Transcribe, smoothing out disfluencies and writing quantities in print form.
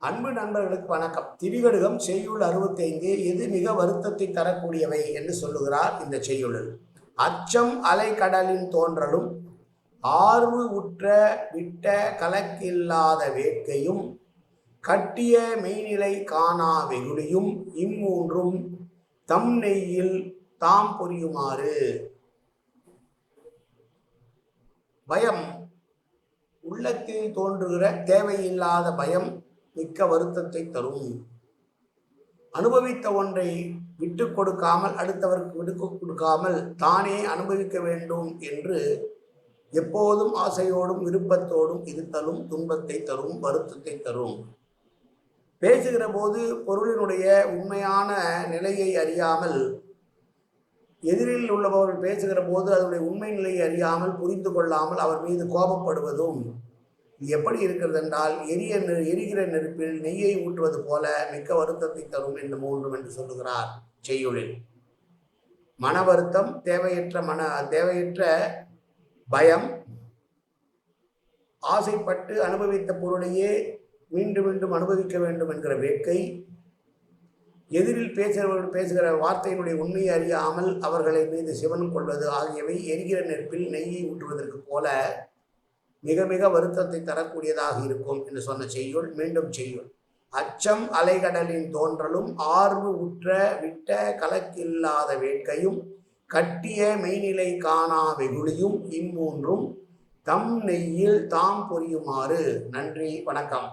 அன்பு நண்பர்களுக்கு வணக்கம். திரிகடுகம் செய்யுள் 65 எது மிக வருத்தத்தை தரக்கூடியவை என்று சொல்லுகிறார் இந்த செய்யுளில். அச்சம் அலைக்கடலின் தோன்றலும் ஆர்வு உற்ற விட்ட கலக்கில்லாத வேட்கையும் கட்டிய மெய்நிலை காணா வெகுளியும் இம்மூன்றும் தம் நெய்யில் தாம் பொரியுமாறு. பயம், உள்ளத்தில் தோன்றுகிற தேவையில்லாத பயம் மிக்க வருத்தத்தை தரும். அனுபவித்த ஒன்றை விட்டு கொடுக்காமல், அடுத்தவருக்கு விட்டு கொடுக்காமல் தானே அனுபவிக்க வேண்டும் என்று எப்போதும் ஆசையோடும் விருப்பத்தோடும் இருத்தலும் துன்பத்தை தரும், வருத்தத்தை தரும். பேசுகிற போது பொருளினுடைய உண்மையான நிலையை அறியாமல், எதிரில் உள்ளவர்கள் பேசுகிற போது அதனுடைய உண்மை நிலையை அறியாமல் புரிந்து கொள்ளாமல் அவர் மீது கோபப்படுவதும் எப்படி இருக்கிறது என்றால், எரிகிற நெருப்பில் நெய்யை ஊற்றுவது போல மிக்க வருத்தத்தை தரும் என்று மூன்றும் என்று சொல்லுகிறார் செய்யுளில். மன வருத்தம், தேவையற்ற பயம், ஆசைப்பட்டு அனுபவித்த பொருளையே மீண்டும் மீண்டும் அனுபவிக்க வேண்டும் என்கிற வேட்கை, எதிரில் பேசுகிற வார்த்தையினுடைய உண்மையை அறியாமல் அவர்களை மீது சிவன் கொள்வது ஆகியவை எரிகிற நெருப்பில் நெய்யை ஊற்றுவதற்கு போல மிக மிக வருத்தத்தை தரக்கூடியதாக இருக்கும் என்று சொன்ன செய்யுள். மீண்டும் செய்யுள். அச்சம் அலைகடலின் தோன்றலும் ஆர்வு உற்ற விட்ட கலக்கில்லாத வேட்கையும் கட்டிய மெய்நிலை காணா வெகுளியும் இம்மூன்றும் தம் நெய்யில் தாம் பொரியுமாறு. நன்றி, வணக்கம்.